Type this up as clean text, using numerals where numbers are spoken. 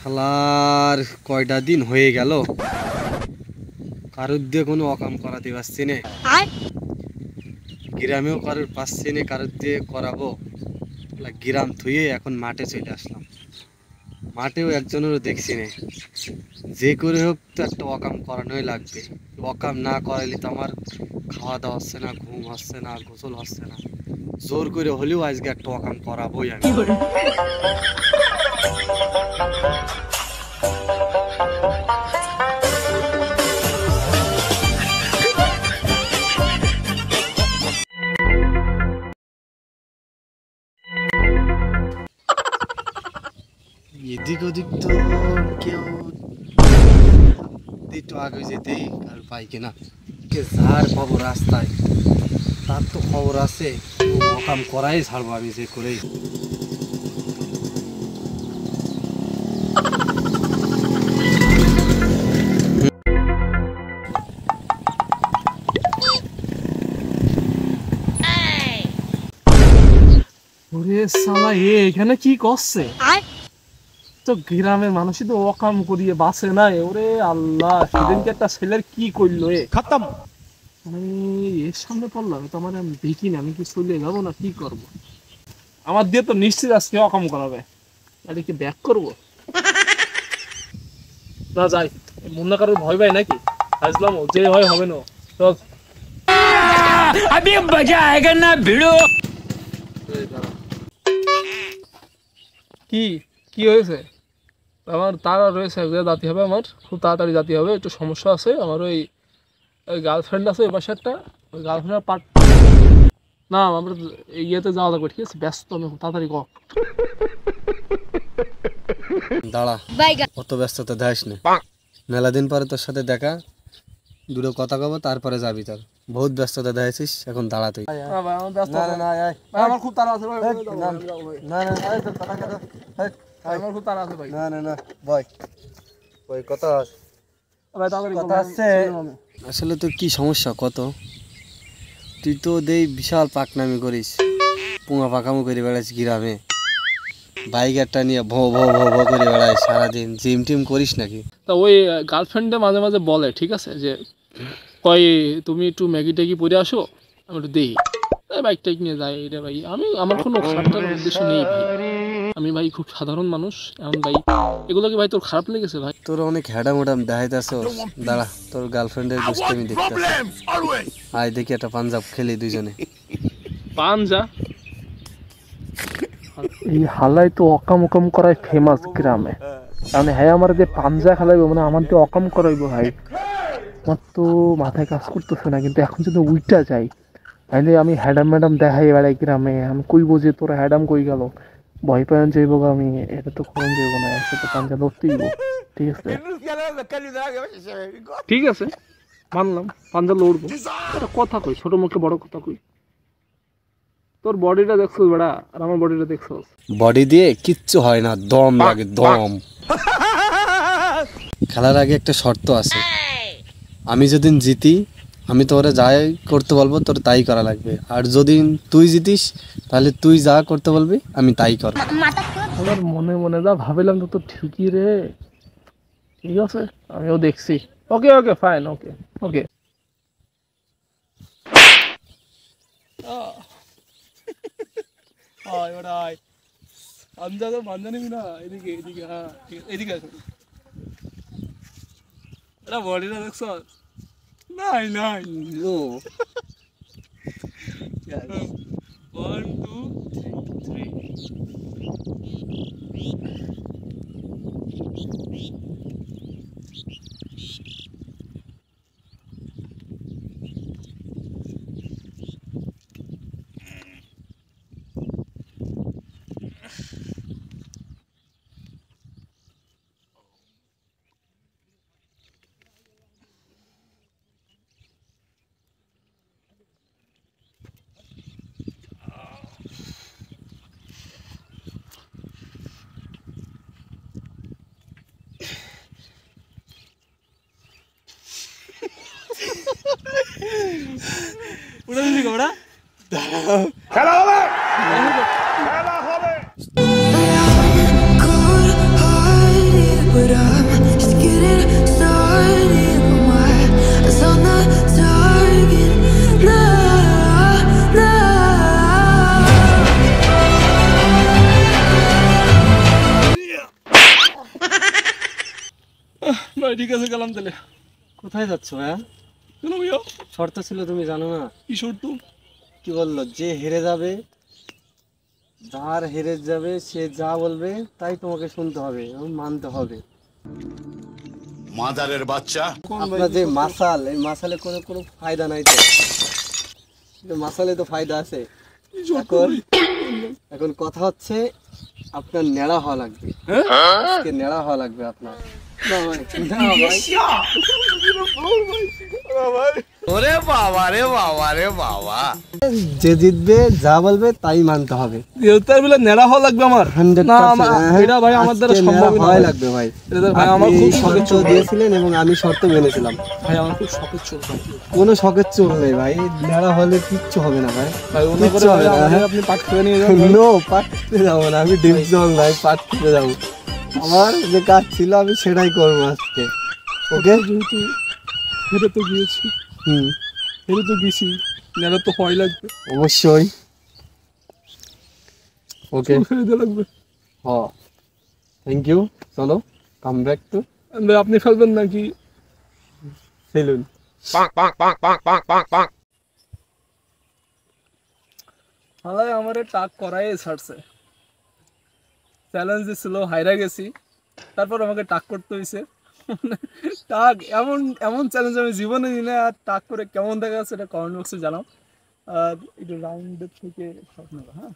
শালার কয়টা দিন হয়ে গেল কারোর দিয়ে কোনো অকাম করাতে পারছি না, গ্রামেও কারোর পাচ্ছি না কারোর দিয়ে করাবো। গ্রাম থুয়ে এখন মাঠে চলে আসলাম, মাঠেও একজনেরও দেখছি না। যে করে হোক তো একটা অকাম করানোই লাগবে। অকাম না করাইলে তো আমার খাওয়া দাওয়া হচ্ছে না, ঘুম হচ্ছে না, গোসল হচ্ছে না। জোর করে হলেও আজকে একটা অকাম করাবোই আমি। এদিক ওদিক তো কেউ একটু আগে যেতেই আর পাই কিনা, কে যার খবর রাস্তায় তার তো খবর আছে, অকাম করাই ছাড়বো আমি যে করেই। ওরে শালা এখানে কি করছে? তো গ্রামের মানুষই তো অকাম করিয়ে বাঁচে না। ওরে আল্লাহ, সেদিনকে একটা ছেলের কি করলো খতম। আমি এর সামনে পড়লাম তো আমার আমি দেখি না, আমি কি চলে যাবো না কি করব? আমার দিয়ে তো নিশ্চিত আজকে অকাম করাবে, আর কি ব্যাক করবো না যাই। মুন্না কারোর ভয় পাই নাকি? আসলাম যে হয় হবে না। চল अभी मजा आएगा ना भिड़ो। কি কি হয়েছে? আমার তারা রয়েছে, এক জায়গায় যেতে হবে, আমার খুব তাড়াতাড়ি যেতে হবে, একটু সমস্যা আছে। আমার ওই গার্লফ্রেন্ড আছে ওই পাশে একটা, ওই গার্লফ্রেন্ডের পার্ট না আমরা ইয়েতে যাওয়া লাগবে, ঠিক আছে? ব্যস্ত আমি, খুব তাড়াতাড়ি কর। দাঁড়া, অত ব্যস্ততা দেখাস না, মেলা দিন পরে তোর সাথে দেখা, দুটো কথা কব তারপরে যাবি। তোর বহুত ব্যস্ততা দেখাইছিস, এখন দাঁড়া তুই। আমার খুব তাড়া আছে ভাই, আমার খুব তাড়া আছে ভাই। না না না বয় ওই কথা আছে। আসলে তোর কি সমস্যা কত? তুই তো দেই বিশাল পাকনামি করিস, পুঙা পাকামো করে বেড়াইস গ্রামে, বাইক একটা নিয়ে ভো ভো ভো ভো করে বেড়াইস সারাদিন। জিম টিম করিস নাকি? তা ওই গার্লফ্রেন্ডে মাঝে মাঝে বলে, ঠিক আছে, যে কয় তুমি একটু ম্যাগি ট্যাগি পরে আসো, আমি একটু দেখি, তাই বাইক টাইক নিয়ে যাই। এটা ভাই আমি, আমার কোনো খারাপটার উদ্দেশ্য নেই ভাই, আমি ভাই খুব সাধারণ মানুষ। এমন ভাই এগুলো কি ভাই তোর খারাপ লেগেছে ভাই? তোর অনেক হ্যাডামোডাম দেখাইতেছে। দাঁড়া, তোর গার্লফ্রেন্ডের দুষ্টামি দেখতেছি। আয় দেখি একটা পাঞ্জাব খেলি দুজনে। পাঞ্জা? এই হালাই তো অকাম অকাম করাই ফেমাস গ্রামে, কারণ হ্যাঁ আমার যে পাঞ্জা খেলাইবো, মানে আমার যে অকাম করাইবো ভাই, আমার তো মাথায় কাজ করতেছে না। কিন্তু এখন যদি উইটা যাই, তাহলে আমি হ্যাডাম ম্যাডাম দেখাই বেড়াই গ্রামে, আমি কইবো যে তোরা হ্যাডাম কই গেল, ভয় পায়ন যাইবো আমি, এটা তো কোন যাইবো না, একসাথে পাঞ্জা লড়তেইব। ঠিক আছে ঠিক আছে, মানলাম পাঞ্জা লড়বো, একটা কথা কই, ছোট মুখে বড় কথা কই। তোর বডিটা দেখছো বেড়া, আর আমার বডিটা দেখছো? বডি দিয়ে কিচ্ছু হয় না, দম লাগে দম। খেলার আগে একটা শর্ত আছে, আমি যেদিন জিতি আমি তোরা যাই করতে বলবো তোর তাই করা লাগবে, আর যদি তুই জিতিস তাহলে তুই যা করতে বলবি আমি তাই করব। আমার মনে মনে যা ভাবিলাম তো ঠিকই রে। ঠিক আছে, আমিও দেখছি। ওকে ওকে ফাইন, ওকে ওকে। এদিকে এদিকে, হ্যাঁ এদিকে আছে। এটা বডিটা দেখছো? নাই নাই, ও 1 2 3 উড়ে দিলি ওরা। খেলা হবে, খেলা হবে। ভাই ঠিক আছে গেলাম তাহলে। কোথায় যাচ্ছ ভাইয়া? কেন ভাইয়া? শর্ত ছিল তুমি জানো না? কি শর্ত? কি বললো, যে হেরে যাবে, যার হেরে যাবে সে যা বলবে তাই তোমাকে শুনতে হবে এবং মানতে হবে। মাদারের বাচ্চা। কোন ভাই? আপনার যে মাসাল, এই মাসালে কোনো কোনো ফায়দা নাই তো? কিন্তু মাসালে তো ফায়দা আছে। কি শর্ত এখন ভাই? এখন কথা হচ্ছে আপনার ন্যাড়া হওয়া লাগবে। আজকে ন্যাড়া হওয়া লাগবে আপনার। না ভাই। না ভাই, ওরে বাবা রে বাবা রে বাবা। যে জিতবে যা বলবে তাই মানতে হবে। দেবতার বেলা নেড়া হওয়া লাগবে আমার। 100% না এটা ভাই আমার দ্বারা আজকে সম্ভব ন্যাড়া না হওয়াই ভাই। লাগবে ভাই। এটা ভাই আমার আপনি খুব শর্ত দিয়েছিলেন এবং আমি শর্ত মেনেছিলাম। ভাই আমার খুব শখের চোর ভাই। কোনো শখের চোর নেই ভাই, ন্যাড়া হলে কিচ্ছু হবে না ভাই। ভাই অন্য করে কিচ্ছু হবে ভাই না, আমাকে হ্যাঁ? আপনি পাক করে নিয়ে যান ভাই। নো, পাঠতে যাবো না, আমি ডিপ জল নাই, পাঠতে যাবো। আমার যে কাজ ছিল আমি সেটাই করবো আজকে। ওকে, যেহেতু হেরে তো গিয়েছি, হুম, হেরে তো গেছি, নেড়া তো হয় লাগবে। অবশ্যই। ওকে, হেরে দেওয়া লাগবে। হ, থ্যাংক ইউ। চলো, কাম ব্যাক টু ভাই আপনি ফেলবেন নাকি? সেলুন। হালাই আমারে টাক করাই ছাড়ছে। চ্যালেঞ্জ দিছিল, হাইরা গেছি, তারপর আমাকে টাক করতে হয়েছে। টাক এমন এমন চ্যালেঞ্জ আমি জীবনে নিই না। আর টাক করে কেমন দেখা যাচ্ছে এটা কমেন্ট বক্সে জানাও। আর একটু রাউন্ডের থেকে স্বপ্ন, হ্যাঁ।